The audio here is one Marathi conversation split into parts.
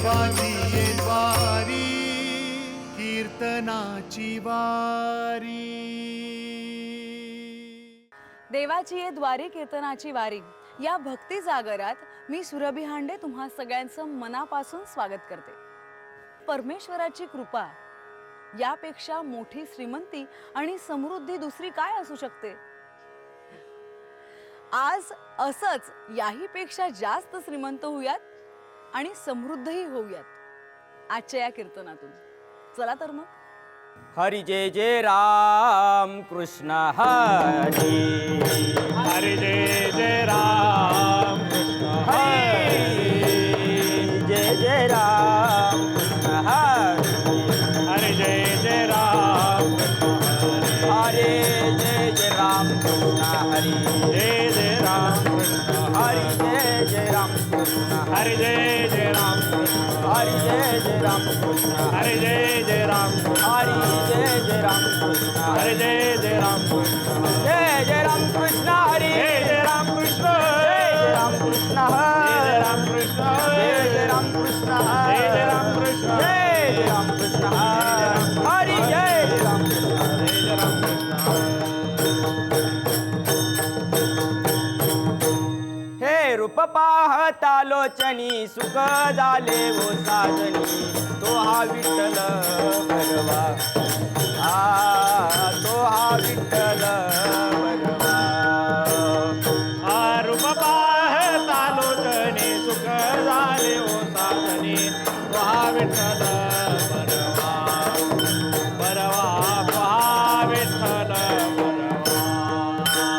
देवाची ये द्वारी कीर्तनाची वारी. देवाची ये द्वारी कीर्तनाची वारी या भक्ती जागरात मी सुरभी हांडे तुम्हा सगळ्यांचं मनापासून स्वागत करते. परमेश्वराची कृपा यापेक्षा मोठी श्रीमंती आणि समृद्धी दुसरी काय असू शकते. आज असंच याहीपेक्षा जास्त श्रीमंत होऊयात आणि समृद्धही होऊयात आजच्या या कीर्तनातून. चला तर मग. हरी जय जय राम कृष्ण हरी. हरी जय जय राम कृष्ण हरी जय जय राम कृष्ण हरी. हरी जय जय राम हरे जय जय राम कृष्ण हरी. जय जय राम कृष्ण हरी जय जय राम कृष्ण हरी जय जय राम कृष्ण हरी जय जय राम कृष्ण हरी जय जय राम हरी जय जय राम कृष्ण हरी जय जय राम कृष्ण जय जय राम कृष्ण हरी. जय जय राम कृष्ण जय जय राम कृष्ण जय हरी. राम कृष्ण जय जय राम कृष्ण जय जय राम कृष्ण जय जय राम कृष्ण हरी. जय जय राम कृष्ण जय जय राम कृष्ण. हे रूप पाहता लोचनी सुख झाले वो साजनी. तो हा विठ्ठल भरवा. तो हा विठ्ठल भरवा. रूप पाहता लोचनी सुख झाले ओ साधनी. हा विठ्ठल परवा परवा पहा विठ्ठल परवा.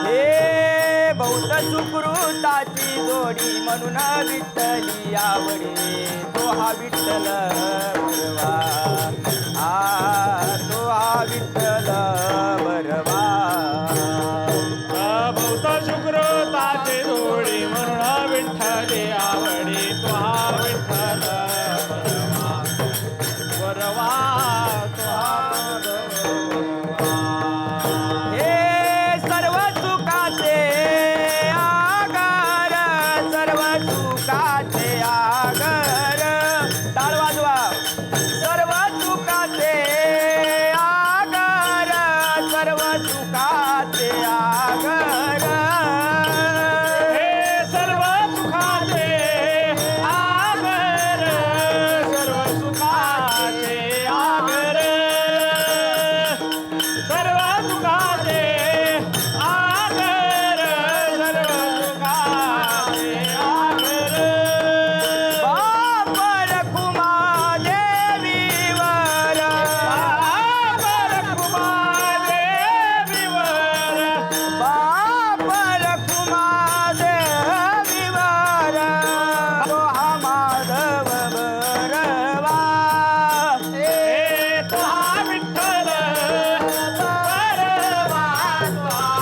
हे बहुत सुकृताची जोडी म्हणून विठ्ठली आवडे. तो हा विठ्ठल भरवा. तो हा विठ्ठल भरवा. बहुत सुकृताचे जोडी म्हणून विठ्ठली आवडी. तो हा विठ्ठल परवा परवा तो हा परवा. हे सर्व सुखाचे आगर. सर्व सुखाचे आगर. टाळ वाजवा. सर्व सुखाचे आगर. सर्व सुखाचे आगर. हे सर्व सुखाचे आगर सर्व सुखाचे आगर सर्व सुखाचे आगर सर्व सुखाचे आगर. बाप रखुमा देवीवर. बाप रखुमा देवीवर. बाप रखुमा देवीवर. तो हा माधव बरवा. हे तो हा विठ्ठल परवा तो हा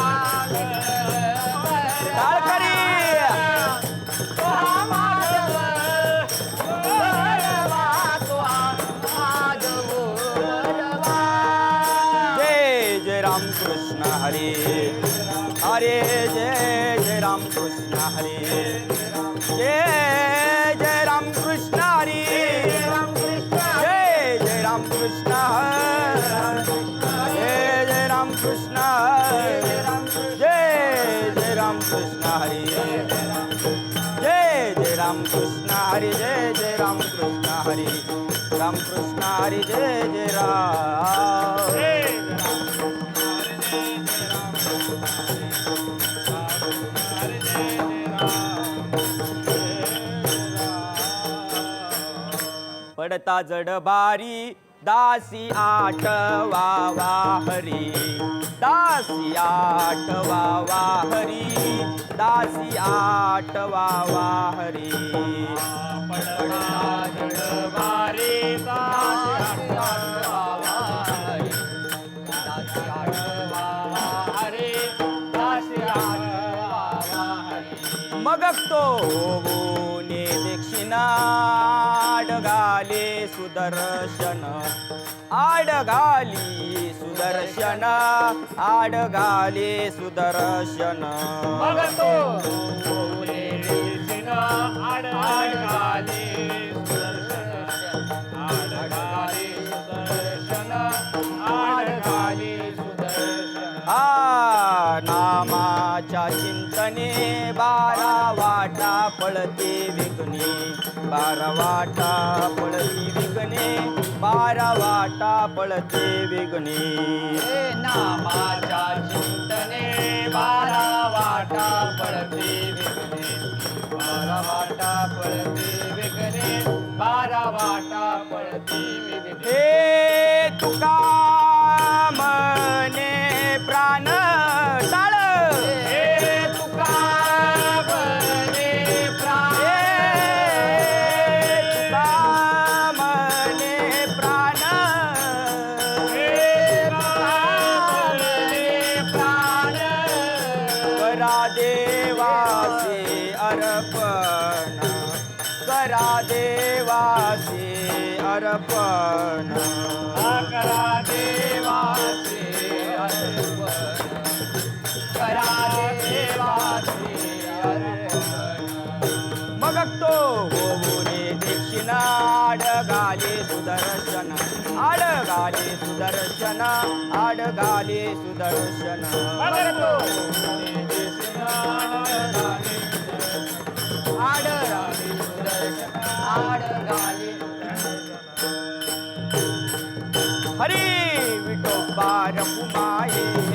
टाळकरी. तो हा माधव परवा तो हा माधव परवा. जय जय राम कृष्ण हरे. हरे जय जय राम कृष्ण हरे. जय जय राम कृष्ण हरे. जय जय राम कृष्ण हरे. जय जय राम कृष्ण हरे. जय जय राम कृष्ण हरे. जय जय राम कृष्ण हरे. जय जय राम कृष्ण हरे. राम कृष्ण हरे. जय जय राम. पडता जड बारी दासी आठवावा हरी. दासी आठवावा हरी. दासी आठवावा हरी. पडता जडबारी दासी आठवावा हरी. दासी आठवावा हरी. दासी आठवावा हरी. मग तो होऊने दक्षिणा आडगाले सुदर्शन. आडगाली सुदर्शन. आडगाले सुदर्शन. मग तो बोले दिसिन आड आड गाले सुदर्शन. पळती विघ्ने 12 वाटा पळती विघ्ने 12 वाटा पळती विघ्ने हे नामाच्या चिंतने 12 वाटा पळते विघ्ने 12 वाटा पळते विघ्ने 12 वाटा पळते विघ्ने हे तुका म्हणे प्राण टाळ हे तुका म्हणे प्राण तुका म्हणे प्राण हे तुका म्हणे प्राण करा देवाचे अर्पण करा देवाचे अर्पण करा देवाचे अर्पण करा देवाचे अर्पण मग तो होऊने दक्षिणा आडगाले सुदर्शन आडगाले सुदर्शन आडगाले सुदर्शन मगतो आडगाले सुदर्शन आडगाली हरी विठोबा रखुमाये हे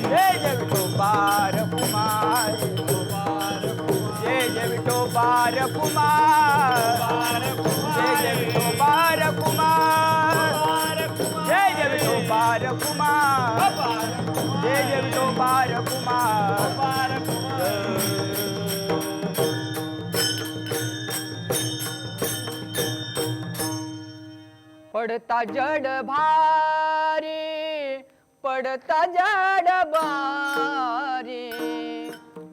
जय जय विठोबा रखुमाये जय जय विठोबा रखुमाय जय जय विठोबा रखुमाय जय जय विठोबा रखुमाय जय जय विठोबा रखुमाय पडता जड भारी पडता जड भारी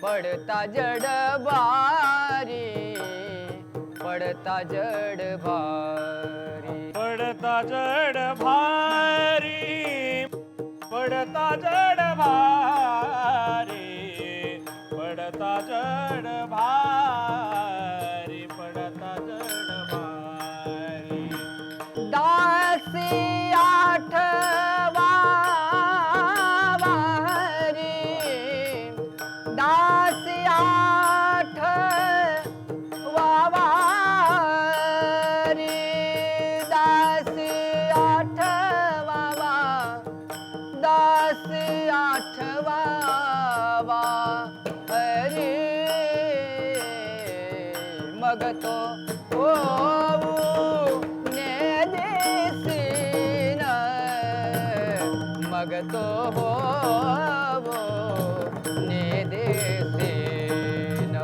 पडता जड भारी पडता जड भारी पडता जड भारी पडता जड भारी पडता जड भारी पडता जड भारी दासी आठवा वारी दासी आठवा वारी दासी आठवा दासी आठवा वारी मग तो मग तो ने देसीन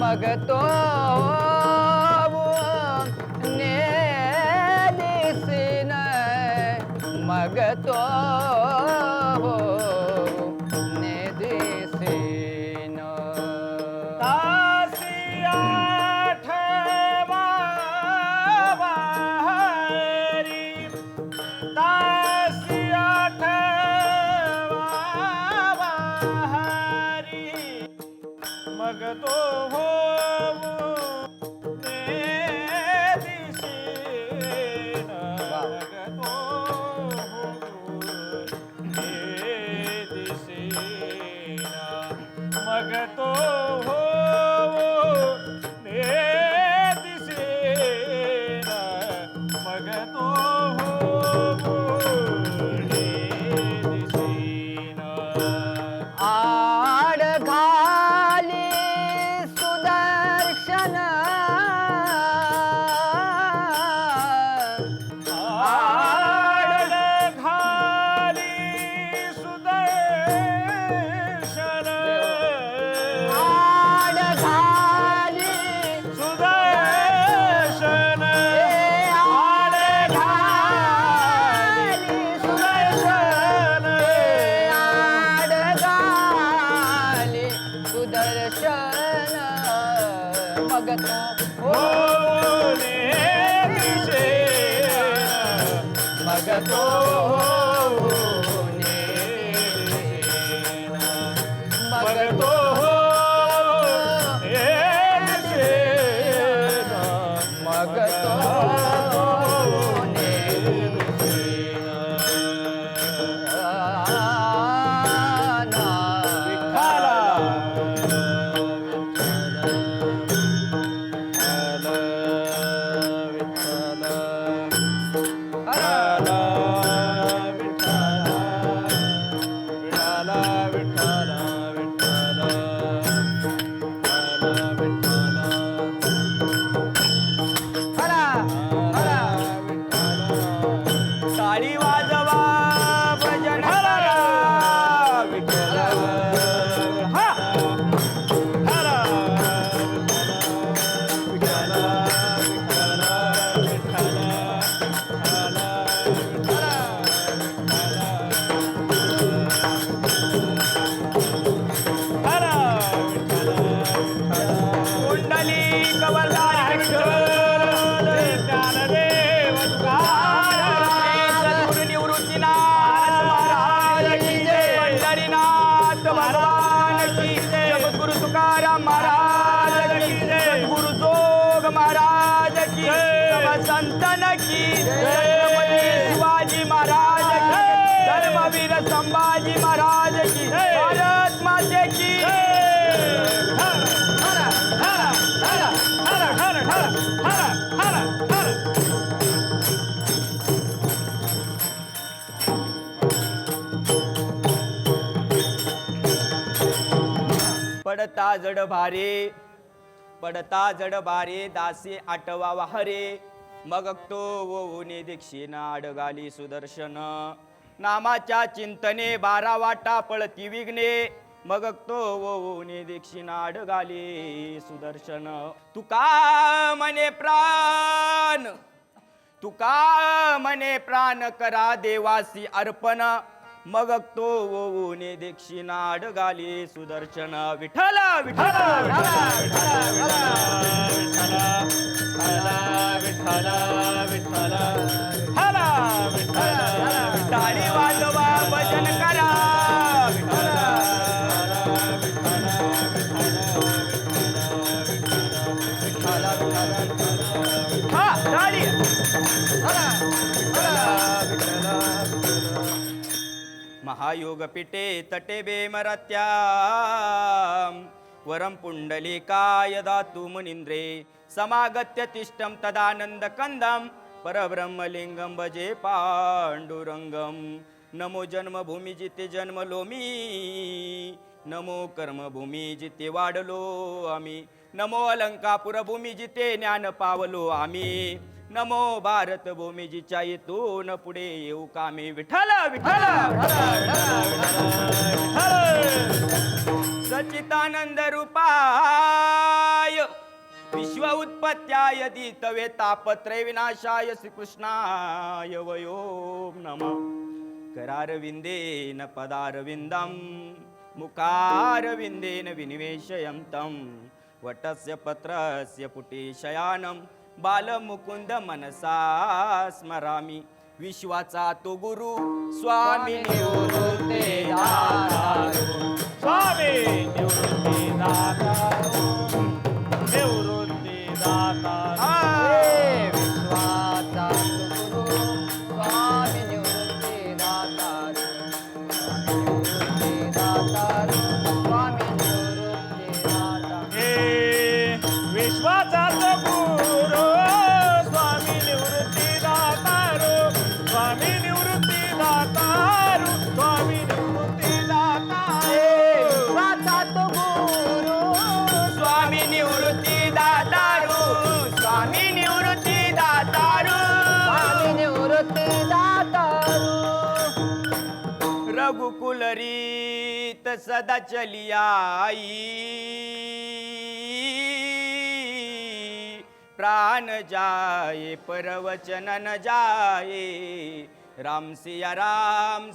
मग तो ने देसीन मग तो ने देसीन दासी आठवा वारी दासी आठवा वारी मग तो होऊ ने दिसेन मग तो होऊ ने दिसेन मग तो होऊ ने दिसेन मग तो होऊ ने दिसेन आड घाली सुदर्शन आड घाली सुदर्शन आड घाली सुदर्शन आड आड घाली सुदर्शन आड घाली सुदर्शन मग तो होने दिसेन मग तो होने दिसेन मग मग तो होने दिसेन मग तो ने विठ्ठला अवतारी विठ्ठल ज्ञानदेव तुकाराम सद्गुरु निवृत्तीनाथ महाराज की जय पंढरीनाथ भगवान की जय सद्गुरु तुकाराम महाराज की जय सद्गुरु जोग महाराज की जय संतन की छत्रपती शिवाजी महाराज की धर्मवीर संभाजी महाराज की भारत माते की पडता जड भारे दासे आटवा वाहरे मग तो ओने दीक्षिणा अडगाली सुदर्शन नामाच्या चिंतने 12 वाटा पळती विघ्ने मग तो ओने दीक्षिणा अडगाली सुदर्शन तुका मने प्राण करा देवासी अर्पण मग तो ओने दीक्षिणा अडगाली सुदर्शन विठ्ठल विठ्ठल टाळी वाजवा भजन करा हा टाळी महायोग पिटे तटे बेमरत्या वरम पुंडलिकाय दातु मुनिंद्रे समागत्य तिष्ठम तदानंद कंदम परब्रह्मलिंगम भजे पांडुरंगम नमो जन्मभूमी जिते जन्मलो मी नमो कर्मभूमी जिते वाढलो आम्ही नमो अलंकापुर भूमी जिते ज्ञान पावलो आम्ही नमो भारत भूमी जिच्या येतून पुढे येऊ कामी विठ्ठल विठ्ठल सच्चिदानंद रूपाय विश्व उत्पत्त्याय दितवे तापत्रय विनाशाय श्रीकृष्णाय वयो नमः करारविंदेन पदारविंदम मुखारविंदेन विनिवेशयन्तं वटस्य पत्रस्य पुटे शयानं बालमुकुंद मनसा स्मरामि विश्वाचा तो गुरु स्वामी निवृत्ते दातारो स्वामी निवृत्ती दातारो निवृत्ती दातारो विश्वाचा गुरु स्वामी निवृत्ती दातारो स्वामी निवृत्ती दातारो हे विश्वाचा तो गुरु स्वामी निवृत्ती दातारो स्वामी निवृत्ती दातारो स्वामी निवृत्ती दातारो विश्वाचा तो गुरु स्वामी निवृत्ती दातारो स्वामी निवृत्ती दातारो स्वामी निवृत्ती दातारो रघुकुल रीत सदा चली आई प्राण जाए परवचन न जाए राम सिया राम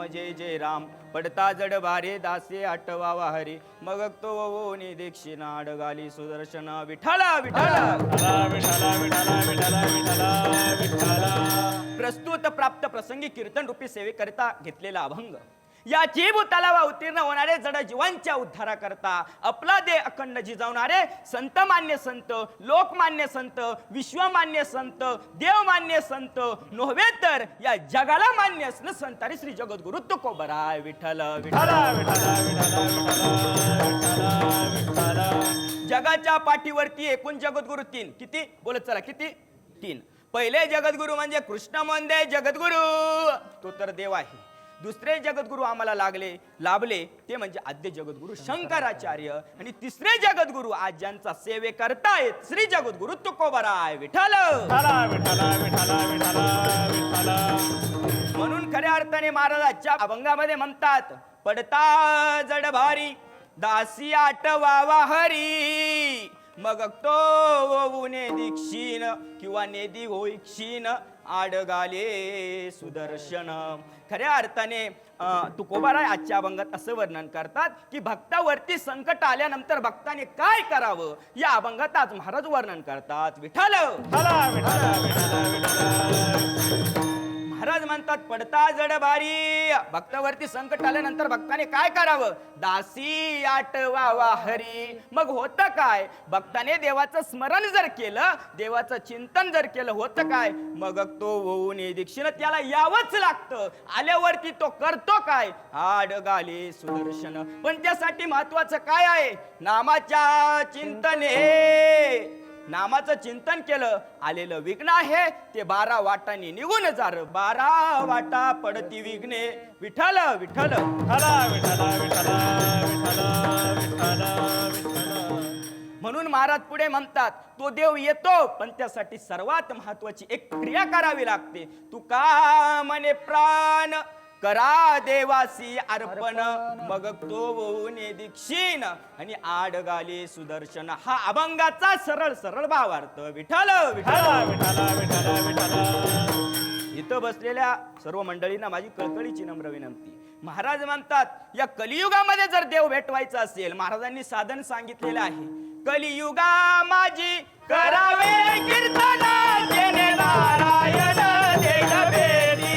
जय जय राम पडता जड भारे दासे आटवा हरी मग तो ओने दीक्षिणा अडगाली सुदर्शन विठ्ठल विठ्ठल विठ्ठला विठ्ठला विठ्ठला विठ्ठला विठ्ठला प्रस्तुत प्राप्त प्रसंगी कीर्तन रूपी सेवेकरिता घेतलेला अभंग या जीवतलावा उत्तीर्ण होणारे जड जीवांच्या उद्धारा करता आपला देह अखंड जिजावणारे संत मान्य संत लोकमान्य संत विश्वमान्य संत देवमान्य संत नोव्हे तर या जगाला मान्य असणं संतारी श्री जगद्गुरु तुकोबराय विठ्ठल विठ्ठल विठ्ठला विठ्ठला विठ्ठला विठ्ठला विठ्ठला जगाच्या पाठीवरती एकूण जगद्गुरु 3 किती बोलत चला किती 3 पहिले जगद्गुरु म्हणजे कृष्ण म्हणजे जगद्गुरु तो तर देव आहे दुसरे जगद्गुरु आम्हाला लाभले ते म्हणजे आद्य जगद्गुरु शंकराचार्य आणि तिसरे जगद्गुरु आज ज्यांचा सेवे करतायत श्री जगद्गुरु तुकोबराय विठ्ठल विठ्ठला विठ्ठला विठ्ठला विठ्ठला विठ्ठला म्हणून खऱ्या अर्थाने महाराजांच्या अभंगामध्ये म्हणतात पडता जड भारी दासी आटवावा हरी मग तो वोने दीक्षिण किंवा नेदी होईक्षिण आडगाले सुदर्शन. खऱ्या अर्थाने तुकोबाराय आजच्या अभंगात असं वर्णन करतात की भक्तावरती संकट आल्यानंतर भक्ताने काय करावं या अभंगात आज महाराज वर्णन करतात. विठ्ठल महाराज म्हणतात पडता जड भारी. भक्तावरती संकट आल्यानंतर भक्ताने काय करावं. दासी आठवावा हरी. मग होतं काय. भक्ताने देवाचं स्मरण जर केलं, देवाचं चिंतन जर केलं, होतं काय. मग तो होऊन दीक्षिण त्याला यावंच लागतं. आल्यावरती तो करतो काय. आडगाले सुदर्शन. पण त्यासाठी महत्वाचं काय आहे. नामाच्या चिंतने. नामाचं चिंतन केलं, आलेलं विघ्न आहे ते 12 वाटांनी निघून जार. 12 वाटा पडती विघ्ने. विठ्ठल विठ्ठल म्हणून महाराज पुढे म्हणतात तो देव येतो, पण त्यासाठी सर्वात महत्वाची एक क्रिया करावी लागते. तुका म्हणे प्राण करा देवासी अर्पण. मग तो वोने दीक्षिण आणि आडगाले सुदर्शन. हा अभंगाचा सरळ सरळ भावार्थ. विठ्ठल इथं बसलेल्या सर्व मंडळींना माझी कळकळीची नम्र विनंती. महाराज म्हणतात या कलियुगामध्ये जर देव भेटवायचा असेल, महाराजांनी साधन सांगितलेलं आहे. कलियुगा माझी करावे कीर्तन जेणे नारायण देव भेटी.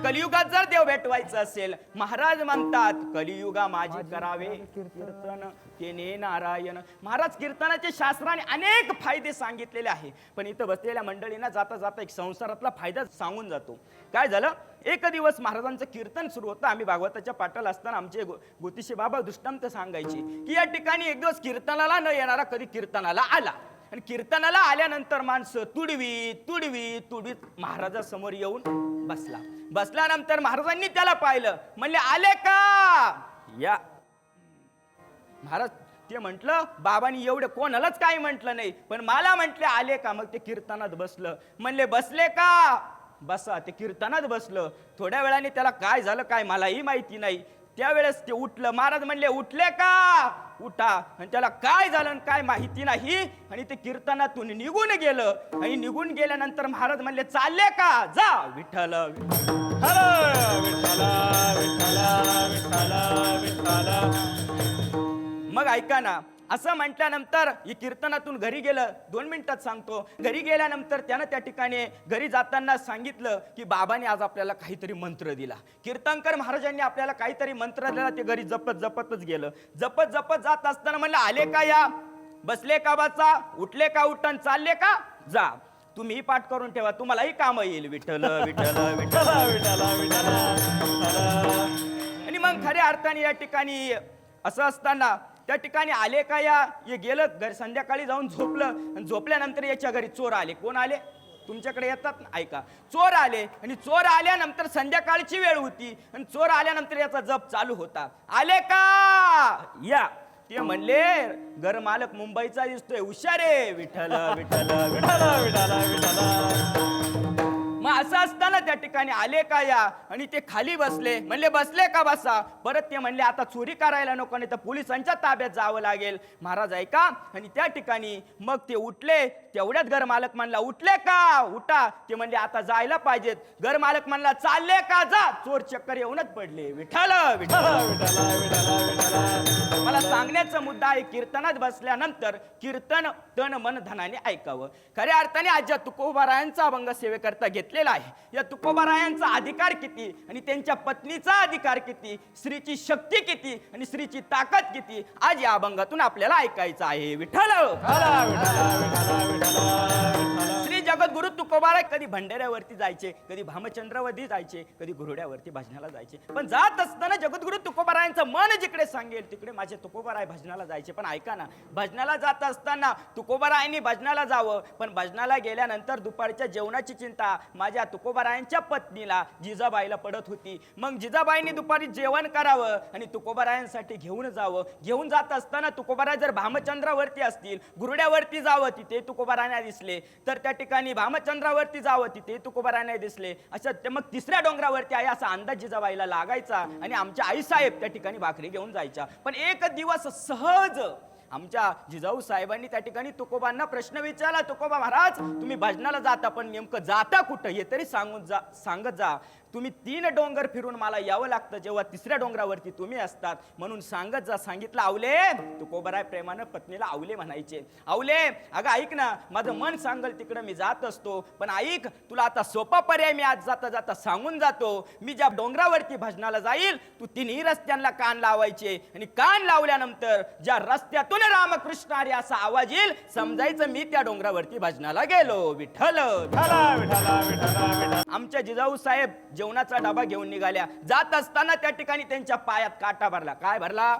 कलियुगात जर देव भेटवायचं असेल, महाराज म्हणतात कलियुगा माझी करावे कीर्तन तेने नारायण. महाराज कीर्तनाचे शास्त्राने अनेक फायदे सांगितलेले आहे, पण इथं बसलेल्या मंडळींना जाता जाता एक संसारातला फायदा सांगून जातो. काय झालं. एक दिवस महाराजांचं कीर्तन सुरू होतं. आम्ही भागवताच्या पाठाला असताना आमचे गोतिशे बाबा दृष्टांत सांगायचे की या ठिकाणी एक दिवस कीर्तनाला न येणारा कधी कीर्तनाला आला, आणि कीर्तनाला आल्यानंतर माणसं तुडवीत महाराजासमोर येऊन बसला. बसल्यानंतर महाराजांनी त्याला पाहिलं. म्हणले आले का. या महाराज ते म्हटलं बाबांनी एवढे कोणालाच काही म्हटलं नाही, पण मला म्हटले आले का. मग ते कीर्तनात बसलं. म्हणले बसले का. बसा. ते कीर्तनात बसलं. थोड्या वेळाने त्याला काय झालं काय मलाही माहिती नाही. त्यावेळेस ते उठलं. महाराज म्हणले उठले का. उठा. आणि त्याला काय झालं काय माहिती नाही, आणि ते कीर्तनातून निघून गेलं. आणि निघून गेल्यानंतर महाराज म्हणले चालले का. जा. विठ्ठल मग ऐका ना. असं म्हटल्यानंतर ही कीर्तनातून घरी गेलं. 2 मिनिटात सांगतो. घरी गेल्यानंतर त्यानं त्या ठिकाणी घरी जाताना सांगितलं की बाबाने आज आपल्याला काहीतरी मंत्र दिला. कीर्तनकर महाराजांनी आपल्याला काहीतरी मंत्र दिला. ते घरी जपतच गेलं. जपत जात असताना म्हणलं आले का या. बसले का बसा. उठले का उठण. चालले का जा. तुम्ही पाठ करून ठेवा, तुम्हालाही काम येईल. विठ्ठल विठ्ठल विठ्ठल विठ्ठल. आणि मग खऱ्या अर्थाने या ठिकाणी असं असताना त्या ठिकाणी आले का या. हे गेलं घरी. संध्याकाळी जाऊन झोपलं. आणि झोपल्यानंतर याच्या घरी चोर आले. कोण आले. तुमच्याकडे येतात ना. ऐका. चोर आले. आणि चोर आल्यानंतर संध्याकाळची वेळ होती, आणि चोर आल्यानंतर याचा जप चालू होता. आले का या. ते म्हणले घर मालक मुंबईचा दिसतोय, हुशारे. विठ्ठल विठ्ठल विठ्ठल विठ्ठल विठ्ठल. मग असं असताना त्या ठिकाणी आले का या. आणि ते खाली बसले. म्हणले बसले का बसा. परत ते म्हणले आता चोरी करायला नको, नाही तर पोलिसांच्या ताब्यात जावं लागेल. महाराज ऐका. आणि त्या ठिकाणी मग ते उठले. तेवढ्यात घर मालक म्हणला उठले का. उठा. ते म्हणले आता जायला पाहिजेत. घर मालक म्हणला चालले का. जा. चोर चक्कर येऊनच पडले. विठ्ठल विठ्ठल विठ्ठल. मला सांगण्याचा मुद्दा आहे कीर्तनात बसल्यानंतर कीर्तन तन मन धनाने ऐकावं. खऱ्या अर्थाने आज ज्या तुकोबारायांचा अभंग सेवेकरता घेतलेला आहे, या तुकोबारायांचा अधिकार किती आणि त्यांच्या पत्नीचा अधिकार किती, स्त्रीची शक्ती किती आणि स्त्रीची ताकद किती, आज या अभंगातून आपल्याला ऐकायचं आहे. विठ्ठल. श्री जगद्गुरु तुकोबाराय कधी भंडाऱ्यावरती जायचे, कधी भामचंद्रावरती जायचे, कधी घोड्यावरती भजनाला जायचे. पण जात असताना जगद्गुरु तुकोबारायांचं मन जिकडे सांगेल तिकडे माझे तुकोबाराय भजनाला जायचे. पण ऐका ना, भजनाला जात असताना तुकोबारायांनी भजनाला जावं, पण भजनाला गेल्यानंतर दुपारच्या जेवणाची चिंता माझ्या तुकोबारायांच्या पत्नीला जिजाबाईला पडत होती. मग जिजाबाईंनी दुपारी जेवण करावं आणि तुकोबारायांसाठी घेऊन जावं. घेऊन जात असताना तुकोबाराय जर भामचंद्रावरती असतील, गुरुड्यावरती जावं तिथे तुकोबारायांना दिसले, तर त्या ठिकाणी भामचंद्रावरती जावं तिथे तुकोबारायांना दिसले. असं ते मग तिसऱ्या डोंगरावरती आहे असा अंदाज जिजाबाईला लागायचा आणि आमच्या आईसाहेब त्या ठिकाणी भाकरी घेऊन जायच्या. पण एक दिवस सहज आमच्या जिजाऊ साहेबांनी त्या ठिकाणी तुकोबांना प्रश्न विचारला, तुकोबा महाराज तुम्ही भजनाला जाता पण नेमकं जाता कुठं हे तरी सांगत जा. तुम्ही 3 डोंगर फिरून मला यावं लागतं, जेव्हा तिसऱ्या डोंगरावरती तुम्ही असतात, म्हणून सांगत जा. सांगितलं आवले. तुकोबाराय प्रेमानं पत्नीला आवले म्हणायचे. आवले अगं ऐक ना, माझं मन सांगल तिकडं मी जात असतो, पण ऐक तुला आता सोपा पर्याय मी आज जाता जाता सांगून जातो. मी ज्या डोंगरावरती भजनाला जाईल तू 3ही रस्त्यांना कान लावायचे आणि कान लावल्यानंतर ज्या रस्त्यातून रामकृष्ण हरी असा आवाज येईल समजायचं मी त्या डोंगरावरती भजनाला गेलो. विठ्ठल विठ्ठला विठ्ठला विठ्ठला विठ्ठला. आमच्या जिजाऊ साहेब जेवणाचा डबा घेऊन निघाल्या. जात असताना त्या ठिकाणी त्यांच्या पायात काटा भरला. काय भरला?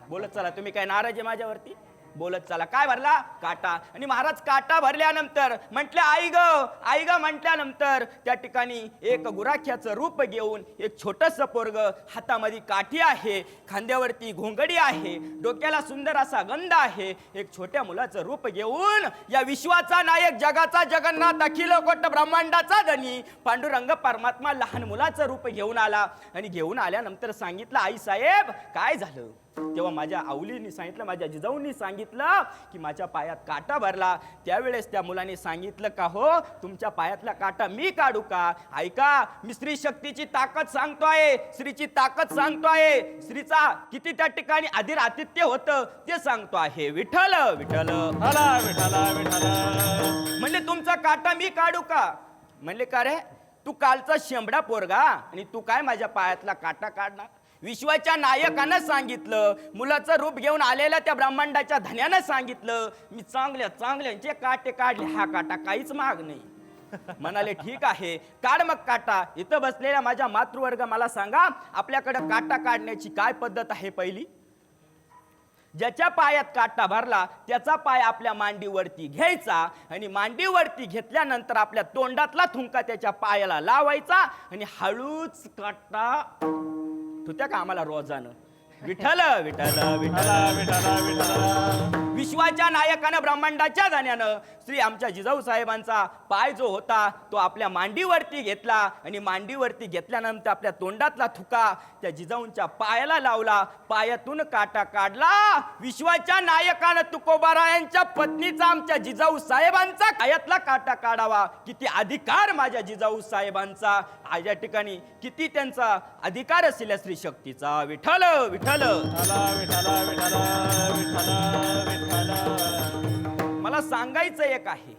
बोलत चला. तुम्ही काय नाराज आहे माझ्यावरती? बोलत चला. काय भरला? काटा. आणि महाराज काटा भरल्यानंतर म्हटले आई ग म्हटल्यानंतर त्या ठिकाणी एक गुराख्याचं रूप घेऊन एक छोटस पोरग, हातामध्ये काठी आहे, खांद्यावरती घोंगडी आहे, डोक्याला सुंदर असा गंध आहे, एक छोट्या मुलाचं रूप घेऊन या विश्वाचा नायक, जगाचा जगन्नाथ, अखिल कोट ब्रह्मांडाचा धनी पांडुरंग परमात्मा लहान मुलाचं रूप घेऊन आला. आणि घेऊन आल्यानंतर सांगितलं आई साहेब काय झालं? तेव्हा माझ्या आवलीने सांगितलं, माझ्या जिजाऊंनी सांगितलं की माझ्या पायात काटा भरला. त्यावेळेस त्या मुलाने सांगितलं का हो तुमच्या पायातला काटा मी काढू का? ऐका मी स्त्री शक्तीची ताकद सांगतोय, स्त्रीची ताकद सांगतोय, स्त्रीचा किती त्या ठिकाणी आधीर आतिथ्य होतं ते सांगतो आहे. विठ्ठल विठ्ठल विठ्ठला विठ्ठला विठ्ठला. म्हणले तुमचा काटा मी काढू का? म्हणले का रे तू कालचा शेंबडा पोरगा आणि तू काय माझ्या पायातला काटा काढणार? विश्वाच्या नायकानं सांगितलं, मुलाचं रूप घेऊन आलेल्या त्या ब्रह्मांडाच्या धन्यानं सांगितलं मी चांगल्यांचे काटे काढले, हा काटा काहीच माग नाही. म्हणाले ठीक आहे काढ मग काटा. इथं बसलेल्या माझ्या मातृवर्ग मला सांगा आपल्याकडे काटा काढण्याची काय पद्धत आहे? पहिली, ज्याच्या पायात काटा भरला त्याचा पाय आपल्या मांडीवरती घ्यायचा आणि मांडीवरती घेतल्यानंतर आपल्या तोंडातला थुंका त्याच्या पायाला लावायचा आणि हळूच काटा तुझ्या कामाला रोजानं. विठ्ठल विठ्ठल विठ्ठला विठ्ठला विठ्ठला. विश्वाच्या नायकानं ब्रह्मांडाच्या जाण्यानं श्री आमच्या जिजाऊ साहेबांचा पाय जो होता तो आपल्या मांडीवरती घेतला आणि मांडीवरती घेतल्यानंतर आपल्या तोंडातला थुका त्या जिजाऊंच्या पायाला लावला, पायातून काटा काढला. विश्वाच्या नायकानं तुकोबारायांच्या पत्नीचा आमच्या जिजाऊ साहेबांचा पायातला काटा काढावा. किती अधिकार माझ्या जिजाऊ साहेबांचा, आज या ठिकाणी किती त्यांचा अधिकार असेल या स्त्री शक्तीचा. विठ्ठल विठ्ठल विठ्ठला विठ्ठला विठ्ठला विठ्ठला विठ्ठला. मला सांगायचं एक आहे,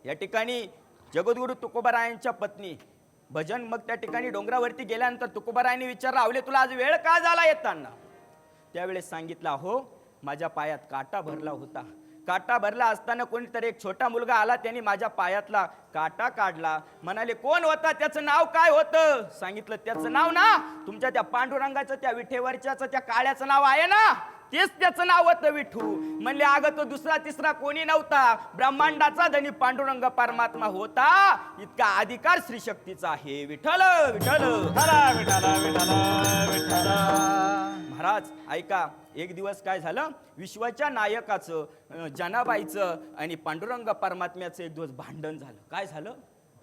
या ठिकाणी जगद्गुरु तुकोबारायांच्या पत्नी भजन मग त्या ठिकाणी डोंगरावरती गेल्यानंतर तुकोबारायांनी विचारलं आवले तुला आज वेळ का झाला येताना? त्यावेळेस सांगितलं हो माझ्या पायात काटा भरला होता. काटा भरला असताना कोणीतरी एक छोटा मुलगा आला, त्यांनी माझ्या पायातला काटा काढला. म्हणाले कोण होता? त्याचं नाव काय होतं? सांगितलं त्याचं नाव ना तुमच्या त्या पांडुरंगाचं त्या विठेवरच्याचं त्या काळ्याचं नाव आहे ना, तेच त्याचं नाव होतं विठू. म्हणले अगं तो दुसरा तिसरा कोणी नव्हता, ब्रह्मांडाचा धनी पांडुरंग परमात्मा होता. इतका अधिकार श्री शक्तीचा आहे. विठ्ठल विठ्ठल विठ्ठला विठ्ठला विठ्ठला विठ्ठला. महाराज ऐका, एक दिवस काय झालं, विश्वाच्या नायकाचं जनाबाईचं आणि पांडुरंग परमात्म्याचं एक दिवस भांडण झालं. काय झालं?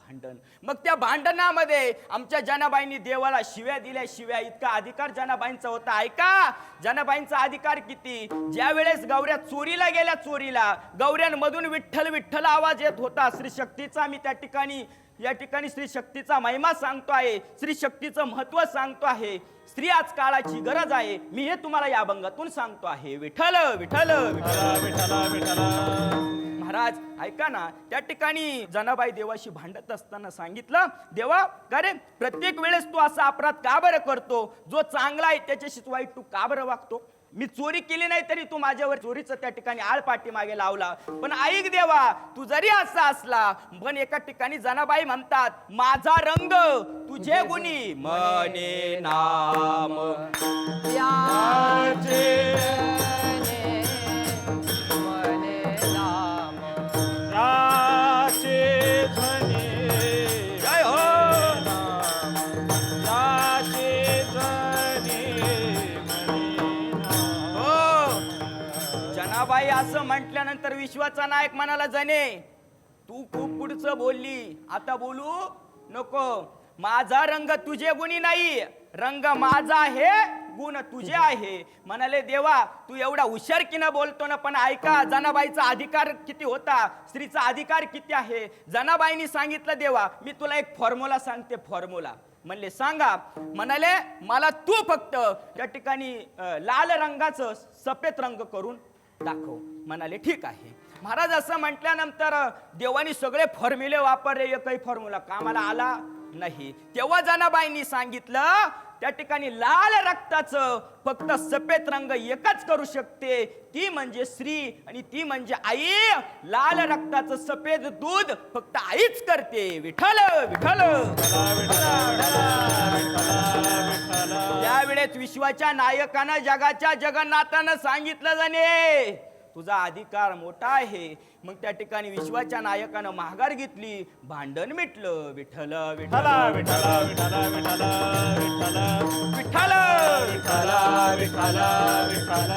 भांडण. मग त्या भांडणामध्ये आमच्या जनाबाईंनी देवाला शिव्या दिल्या. शिव्या, इतका अधिकार जनाबाईंचा होता. ऐका जनाबाईंचा अधिकार किती, ज्या वेळेस गौऱ्या चोरीला गेल्या, चोरीला गौऱ्यांमधून विठ्ठल विठ्ठल आवाज येत होता. श्री शक्तीचा मी या ठिकाणी श्री शक्तीचा महिमा सांगतो आहे, श्री शक्तीचं महत्व सांगतो आहे. स्त्री आज काळाची गरज आहे, मी हे तुम्हाला या अभंगातून सांगतो आहे. विठ्ठल विठ्ठल विठ्ठला विठ्ठला विठ्ठला. महाराज ऐका ना, त्या ठिकाणी जनाबाई देवाशी भांडत असताना सांगितलं देवा का रे प्रत्येक वेळेस तू असा अपराध का बरं करतो? जो चांगला आहे त्याच्याशी वाईट तू का बरं वागतो? मी चोरी केली नाही तरी तू माझ्यावर चोरीचं त्या ठिकाणी आळपाठी मागे लावला. पण ऐक देवा, तू जरी असा असला पण एका ठिकाणी जनाबाई म्हणतात माझा रंग तुझे गुणी मने नाम याचे मने नाम राचे ध्वनी जय हो. राचे ध्वनी मनी नाम. हो जनाबाई असं म्हटल्यानंतर विश्वाचा नायक म्हणाला जने तू खूप पुढचं बोलली, आता बोलू नको. माझा रंग तुझे गुणी नाही, रंग माझा आहे, गुण तुझे आहे. म्हणाले देवा तू एवढा हुशारकीनं बोलतो ना, पण ऐका जनाबाईचा अधिकार किती होता, स्त्रीचा अधिकार किती आहे. जनाबाईंनी सांगितलं देवा मी तुला एक फॉर्म्युला सांगते, फॉर्म्युला. म्हणले सांगा. म्हणाले मला तू फक्त त्या ठिकाणी लाल रंगाचं सफेद रंग करून दाखव. म्हणाले ठीक आहे. महाराज असं म्हटल्यानंतर देवानी सगळे फॉर्म्युले वापरले, एकही फॉर्म्युला कामाला आला नाही. तेव्हा जनाबाईंनी सांगितलं त्या ठिकाणी लाल रक्ताचं फक्त सफेद रंग एकच करू शकते, ती म्हणजे स्त्री आणि ती म्हणजे आई. लाल रक्ताचं सफेद दूध फक्त आईच करते. विठ्ठल विठ्ठल. त्यावेळेस विश्वाच्या नायकानं जगाच्या जगन्नाथानं सांगितलं जाणे तुझा अधिकार मोठा आहे. मग त्या ठिकाणी विश्वाच्या नायकानं माघार घेतली, भांडण मिटलं. विठ्ठल विठ्ठल विठ्ठल विठ्ठल विठ्ठल विठ्ठल विठ्ठल विठ्ठल विठ्ठल विठ्ठल.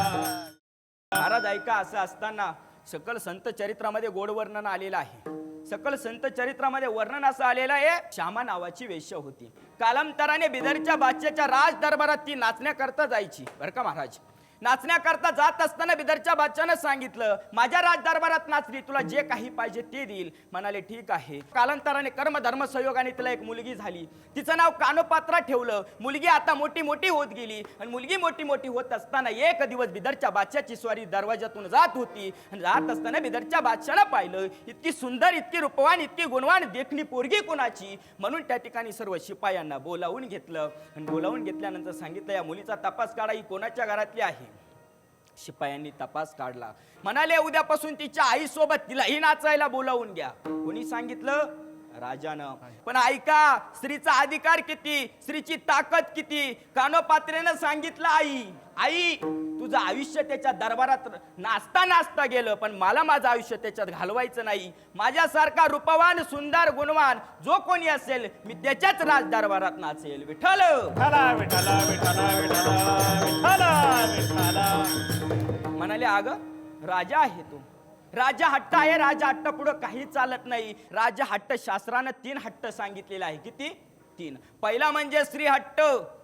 महाराज ऐका, असं असताना सकल संत चरित्रामध्ये गोड वर्णन आलेलं आहे. सकल संत चरित्रामध्ये वर्णन असं आलेलं आहे, श्यामा नावाची वेश्या होती. कालांतराने बिदरच्या बादशाच्या राज दरबारात ती नाचण्याकरता जायची बरं का महाराज. नाचण्याकरता जात असताना बिदरच्या बादशानं सांगितलं माझ्या राज दरबारात नाचली, तुला जे काही पाहिजे ते देईल. म्हणाले ठीक आहे. कालांतराने कर्म धर्म संयोगाने तिला एक मुलगी झाली, तिचं नाव कानोपात्रा ठेवलं. मुलगी आता मोठी मोठी होत गेली आणि मुलगी मोठी मोठी होत असताना एक दिवस बिदरच्या बादशाची स्वारी दरवाजातून जात होती आणि जात असताना बिदरच्या बादशाला पाहिलं, इतकी सुंदर इतकी रूपवान इतकी गुणवान देखणी पोरगी कोणाची. म्हणून त्या ठिकाणी सर्व शिपायांना बोलावून घेतलं आणि बोलावून घेतल्यानंतर सांगितलं या मुलीचा तपास काढा, ही कोणाच्या घरातली आहे. शिपायांनी तपास काढला. म्हणाले उद्यापासून तिच्या आईसोबत तिलाही नाचायला बोलावून घ्या. कोणी सांगितलं? राजानं. पण ऐका स्त्रीचा अधिकार किती, स्त्रीची ताकद किती. कानोपात्रेनं सांगितलं आई आई तुझं आयुष्य त्याच्या दरबारात नाचता नाचता गेलं, पण मला माझं आयुष्य त्याच्यात घालवायचं नाही. माझ्यासारखा रूपवान सुंदर गुणवान जो कोणी असेल मी त्याच्याच राज दरबारात नाचेल. विठ्ठल विठ्ठल विठ्ठल विठ्ठल विठ्ठल विठ्ठल. म्हणाले अगं राजा आहे तू, राजा हट्ट आहे, राजा हट्ट पुढं काही चालत नाही. राजा हट्ट शास्त्रानं 3 हट्ट सांगितलेला आहे. किती? 3. पहिला म्हणजे स्त्री हट्ट,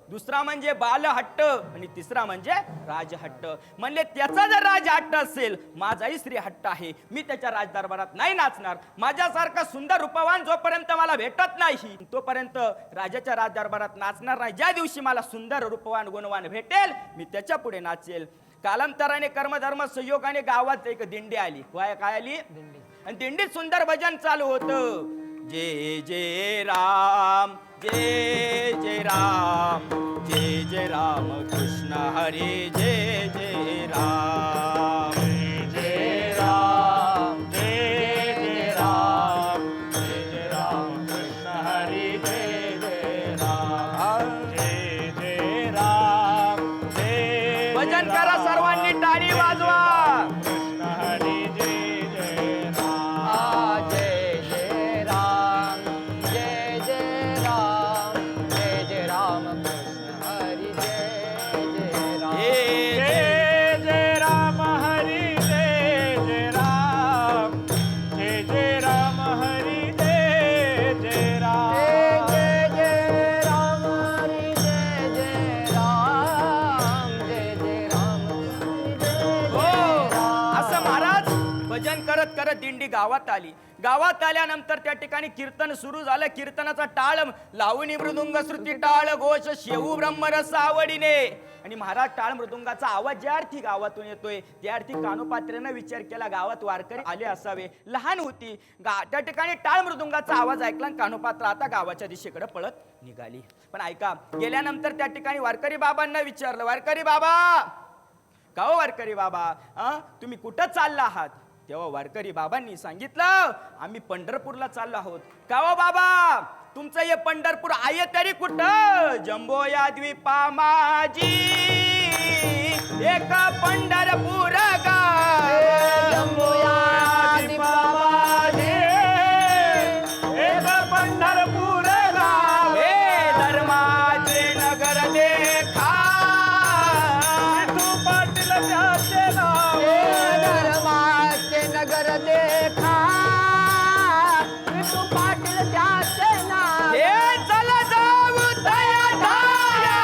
दुसरा म्हणजे बाल हट्ट आणि तिसरा म्हणजे राज हट्ट. म्हणले त्याचा जर राज हट्ट असेल माझाही स्त्री हट्ट आहे, मी त्याच्या राज दरबारात नाही नाचणार. माझ्यासारखा सुंदर रूपवान जोपर्यंत मला भेटत नाही तोपर्यंत राजाच्या राज दरबारात नाचणार नाही. ज्या दिवशी मला सुंदर रूपवान गुणवान भेटेल मी त्याच्या पुढे नाचेल. कालांतराने कर्मधर्म संयोगाने गावात एक दिंडी आली. काय आली? दिंडी. आणि दिंडीत सुंदर भजन चालू होतं. जय जय राम जय जय राम जय जय राम कृष्ण हरी जय जय राम जय राम जय जय राम जय जय राम कृष्ण हरी जय जय राम जय जय राम जय भजन करा सर्वांनी, टाळी वाजवा. कृष्ण हरी जय जय राम जय जय राम जय जय राम जय जय राम कृष्ण हरी जय जय राम. जय जय राम हरी जय जय राम जय जय राम हरी जय जय राम जय जय राम हरी जय जय राम जय जय राम हरी जय हो जय राम. असं महाराज भजन करत करत दिंडी गावात आली. गावात आल्यानंतर त्या ठिकाणी कीर्तन सुरू झालं. कीर्तनाचा टाळ लावणी मृदुंग श्रुती टाळ घोष शेऊ ब्रह्मरस आवडीने. आणि महाराज टाळ मृदुंगाचा आवाज ज्या अर्थी गावातून येतोय त्या अर्थी कानोपात्रेनं विचार केला गावात वारकरी आले असावे. लहान होती त्या ठिकाणी टाळ मृदुंगाचा आवाज ऐकला आणि कानोपात्र आता गावाच्या दिशेकडे पळत निघाली. पण ऐका गेल्यानंतर त्या ठिकाणी वारकरी बाबांना विचारलं, वारकरी बाबा का हो वारकरी बाबा, तुम्ही कुठं चालला आहात? तेव्हा वारकरी बाबांनी सांगितलं, आम्ही पंढरपूरला चाललो आहोत. का हो बाबा, तुमचं हे पंढरपूर आहे तरी कुठं? जम्बो या द्वीपा माझी एक पंढरपूर गाव. जम्बो या द्वीपा माझी एक पंढरपूर गाव. हे धर्माचे नगर देखा, विठू पाटील त्याचे नाव. धर्माचे नगर देखा, विठू पाटील त्याचे नाव. हे चला जाऊ तया धाया,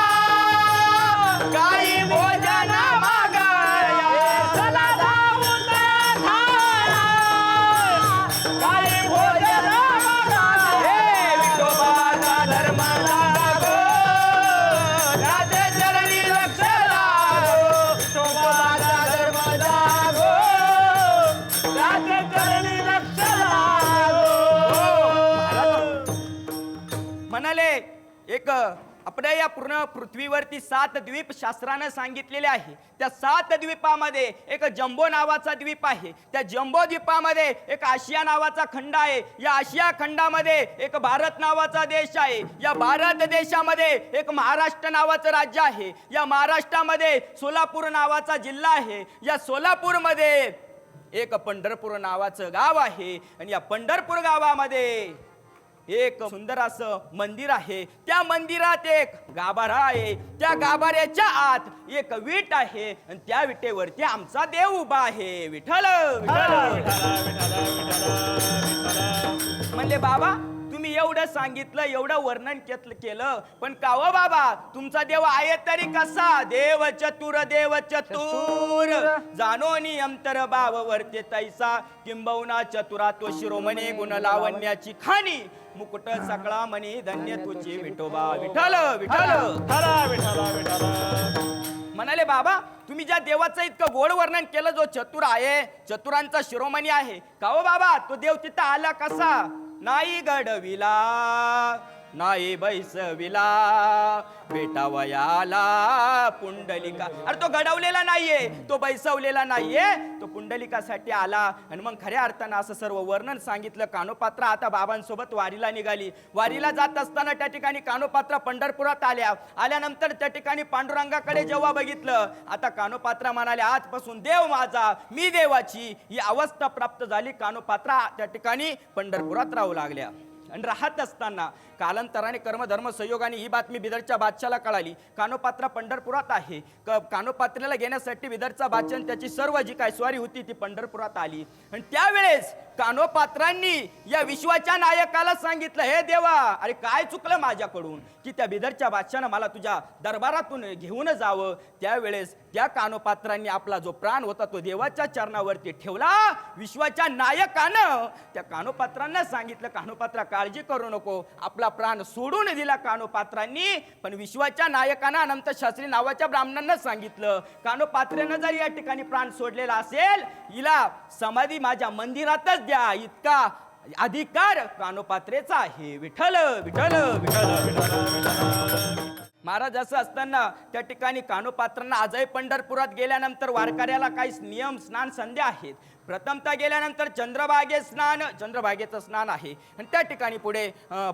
काही भोजन मागाया. चला जाऊ तया धाया, काही भोजन मागाया. हे विठोबाचा धर्म लागो, राजे चरणी लक्ष लागो. विठोबाचा धर्म जागो, राजे चरणी लक्ष लागो. म्हणाले, एक आपल्या या पूर्ण पृथ्वीवरती 7 द्वीप शास्त्रानं सांगितलेले आहे. त्या 7 द्वीपामध्ये एक जम्बो नावाचा द्वीप आहे. त्या जम्बो द्वीपामध्ये एक आशिया नावाचा खंड आहे. या आशिया खंडामध्ये एक भारत नावाचा देश आहे. या भारत देशामध्ये एक महाराष्ट्र नावाचं राज्य आहे. या महाराष्ट्रामध्ये सोलापूर नावाचा जिल्हा आहे. या सोलापूरमध्ये एक पंढरपूर नावाचं गाव आहे. आणि या पंढरपूर गावामध्ये एक सुंदर असं मंदिर आहे. त्या मंदिरात एक गाभारा आहे. त्या गाभाऱ्याच्या आत एक वीट आहे आणि त्या विटेवरती आमचा देव उभा आहे. विठ्ठल विठ्ठल. म्हणले, बाबा तुम्ही एवढं सांगितलं, एवढं वर्णन केलं, पण का हो बाबा, तुमचा देव आहे तरी कसा? देव चतुर जाणोनी अंतर भाव वर्ते तैसा, किंबहुना चतुरा तो शिरोमणी गुण लावण्याची खाणी, मुकुट सकळा मणी धन्य तुझी विठोबा. विठ्ठल विठ्ठल. म्हणाले, बाबा तुम्ही ज्या देवाचं इतकं गोड वर्णन केलं, जो चतुर आहे, चतुरांचा शिरोमणी आहे, का हो बाबा तो देव तिथं आला कसा? नाही घडविला, नाही बैसविला, भेटावयाला पुंडलिका. अरे तो घडवलेला नाहीये, तो बैसवलेला नाहीये, तो पुंडलिकासाठी आला. आणि मग खऱ्या अर्थानं असं सर्व वर्णन सांगितलं. कानोपात्रा आता बाबांसोबत वारीला निघाली. वारीला जात असताना त्या ठिकाणी कानोपात्रा पंढरपुरात आल्यानंतर त्या ठिकाणी पांडुरंगाकडे जेव्हा बघितलं, आता कानोपात्रा म्हणाले, आजपासून देव माझा, मी देवाची, ही अवस्था प्राप्त झाली. कानोपात्रा त्या ठिकाणी पंढरपुरात राहू लागल्या. आणि राहत असताना कालांतराने कर्मधर्म संयोगाने ही बातमी बिदरच्या बादशाला कळाली. कानोपात्रा पंढरपुरात आहे. कानोपात्रेला घेण्यासाठी बिदरचा बादशाह त्याची सर्व जी काय स्वारी होती ती पंढरपुरात आली. आणि त्यावेळेस कानोपात्रांनी या विश्वाच्या नायकाला सांगितलं, हे देवा, अरे काय चुकलं माझ्याकडून की त्या बिदरच्या बादशानं मला तुझ्या दरबारातून घेऊन जावं. त्यावेळेस त्या कानोपात्रांनी आपला जो प्राण होता तो देवाच्या चरणावरती ठेवला. विश्वाच्या नायकानं त्या कानोपात्रांना सांगितलं, कानोपात्रा काळजी करू नको, आपला प्राण सोडून दिला कानोपात्रांनी. पण विश्वाच्या नायकानं अनंत शास्त्री नावाच्या ब्राह्मणांना सांगितलं, कानोपात्रेनं जर या ठिकाणी प्राण सोडलेला असेल, हिला समाधी माझ्या मंदिरातच द्या, इतका अधिकार कानोपात्रेचा आहे. विठ्ठल विठ्ठल विठ्ठल. महाराज असं असताना त्या ठिकाणी कानोपात्रांना आजही पंढरपुरात गेल्यानंतर वारकऱ्याला काही नियम स्नान संध्या आहेत. प्रथमतः गेल्यानंतर चंद्रभागेचं स्नान आहे. आणि त्या ठिकाणी पुढे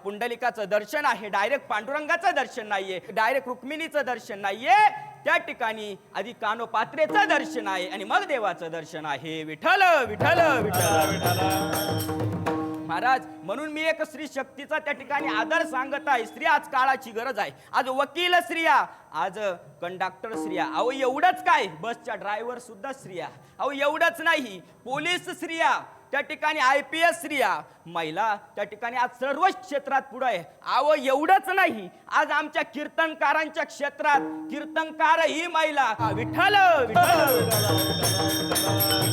पुंडलिकाचं दर्शन आहे. डायरेक्ट पांडुरंगाचं दर्शन नाहीये, डायरेक्ट रुक्मिणीचं दर्शन नाहीये. त्या ठिकाणी आधी कानोपात्रेचं दर्शन आहे आणि मग देवाचं दर्शन आहे. विठ्ठल विठ्ठल विठ्ठल. महाराज म्हणून मी एक स्त्री शक्तीचा त्या ठिकाणी आदर सांगत आहे. स्त्री आज काळाची गरज आहे. आज वकील स्त्रिया, आज कंडक्टर स्त्रिया, अहो एवढंच काय, बसच्या ड्रायव्हर सुद्धा स्त्रिया, अहो एवढंच नाही, पोलीस स्त्रिया, त्या ठिकाणी IPS स्त्रिया, महिला त्या ठिकाणी आज सर्व क्षेत्रात पुढे आहे. अहो एवढंच नाही, आज आमच्या कीर्तनकारांच्या क्षेत्रात कीर्तनकार ही महिला. विठ्ठल विठ्ठल.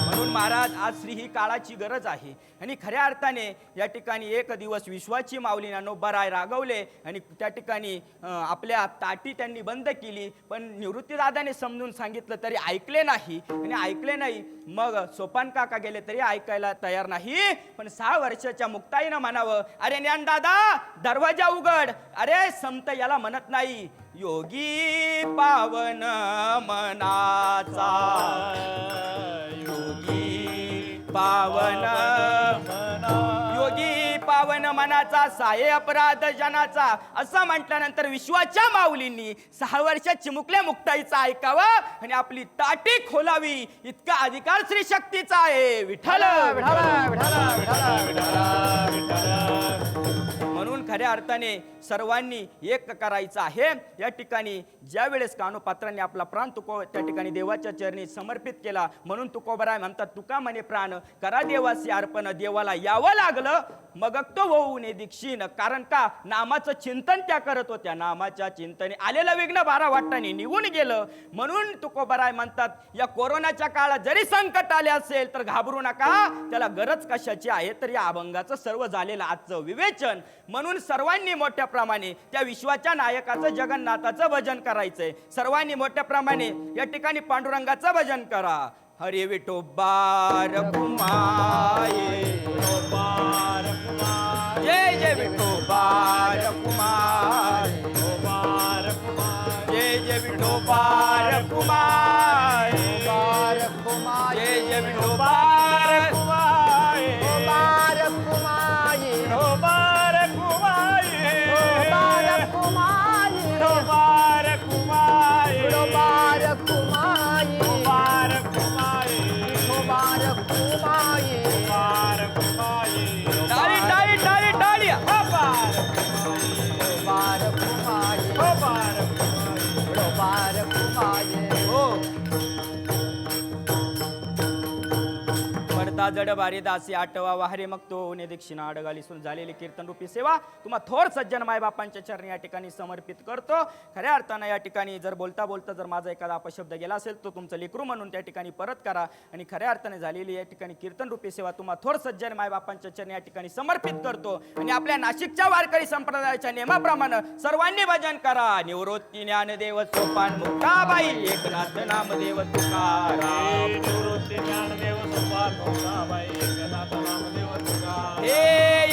म्हणून महाराज आज स्त्री ही काळाची गरज आहे. आणि खऱ्या अर्थाने या ठिकाणी एक दिवस विश्वाची माऊली ज्ञानोबाराय रागवले आणि त्या ठिकाणी आपल्या ताटी त्यांनी बंद केली. पण निवृत्तीदादाने समजून सांगितलं तरी ऐकले नाही. आणि ऐकले नाही, मग सोपान काका गेले तरी ऐकायला तयार नाही, पण 6 वर्षाच्या मुक्ताईनं म्हणावं, अरे ज्ञानदादा दरवाजा उघड. अरे संत याला म्हणत नाही, योगी पावन मनाचा, योगी पावन योगी पावन मनाचा साये अपराध जनाचा असं म्हटल्यानंतर विश्वाच्या माऊलींनी 6 वर्षात चिमुकल्या मुक्ताईचा ऐकावं आणि आपली ताटी खोलावी इतका अधिकार श्री शक्तीचा आहे. विठ्ठल म्हणून खऱ्या अर्थाने सर्वांनी एक करायचं आहे. या ठिकाणी ज्या वेळेस कानोपात्रांनी आपला प्राण त्या ठिकाणी देवाच्या चरणी समर्पित केला, म्हणून तुकोबराय म्हणतात, तुका म्हणे प्राण करा देवासी अर्पण. देवाला यावं लागलं मग तो होऊ नये दीक्षिण. कारण का नामाचं चिंतन त्या करत होत्या. नामाच्या चिंतने आलेलं विघ्न 12 वाटाने निघून गेलं. म्हणून तुकोबराय म्हणतात, या कोरोनाच्या काळात जरी संकट आले असेल तर घाबरू नका, त्याला गरज कशाची आहे तर या अभंगाचं सर्व झालेलं आजचं विवेचन. म्हणून सर्वांनी मोठ्या प्रमाणे त्या विश्वाच्या नायकाचं जगन्नाथाचं भजन करायचंय. सर्वांनी मोठ्या प्रमाणे या ठिकाणी पांडुरंगाचं भजन करा. हरे विठोबा रघुमाये, जय जय विठोबा रघुमाये, जय जय विठोबा रघुमाये, जय जय विठोबा रघुमाये, टाळी टाळी टाळी टाळी. पडता जड बारी दासी आठवा वाहरे मग तो ने दक्षिणा अडगालीसून झालेली कीर्तन रूपी सेवा तुम्हा थोर सज्जन मायबापांच्या चरणी या ठिकाणी समर्पित करतो. खऱ्या अर्थानं या ठिकाणी जर बोलता बोलता जर माझा एखादा अपशब्द गेला असेल तो तुमचं लेकरू म्हणून त्या ठिकाणी परत करा. आणि खऱ्या अर्थाने झालेली या ठिकाणी कीर्तन रूपी सेवा तुम्हा थोर सज्जन मायबापांच्या चरणी या ठिकाणी समर्पित करतो. आणि आपल्या नाशिकच्या वारकरी संप्रदायाच्या नियमाप्रमाणे सर्वांनी भजन करा. निवृत्ती ज्ञानदेव सोपान मुक्ताबाई, एकनाथ नामदेव तुकाराम, निवृत्ती ज्ञानदेव सोपान मुक्ताबाई, एकनाथ नामदेव तुकाराम. हे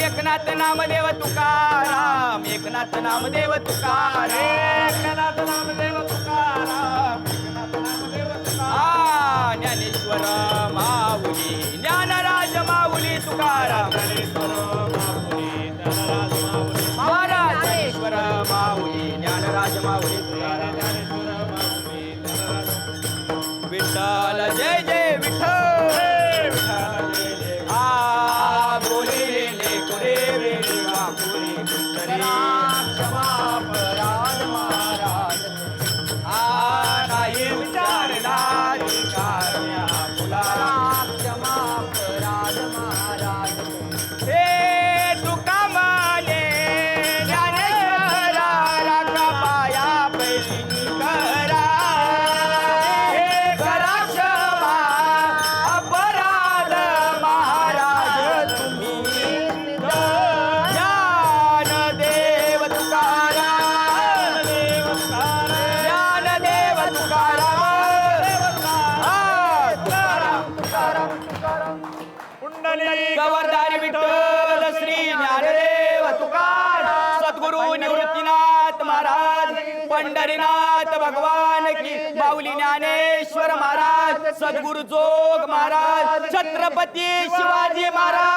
एकनाथ नामदेव तुकाराम, एकनाथ नामदेव तुकाराम, एकनाथ नामदेव तुकाराम, एकनाथ नामदेव तुकाराम. ज्ञानेश्वर माऊली, ज्ञानराज माऊली तुकाराम, ज्ञानेश्वर माऊली, ज्ञानराज माऊली, महाराज ज्ञानेश्वर माऊली, ज्ञानराज माऊली तुकाराम. ज्ञानेश्वर माऊली, ज्ञानराज. विठ्ठल जय जय विठ्ठल. बोलिले कुरे वेळी वाकुरी पुतरी, नाही विचारला कारण्या फुला. हे तुका माने ज्ञानेश्वरा, राखा पाया पैली करा. हे करा क्षमा अपराध महाराज तुम्ही. ज्ञानदेव तुकाराम, ज्ञानदेव तुकाराम, पुंडलिक गवरधारी विठ्ठल श्री ज्ञानदेव तुकाराम. सद्गुरु निवृत्तीनाथ महाराज, पंढरीनाथ भगवान की, माऊली ज्ञानेश्वर महाराज, सद्गुरु जोग महाराज, छत्रपती शिवाजी महाराज.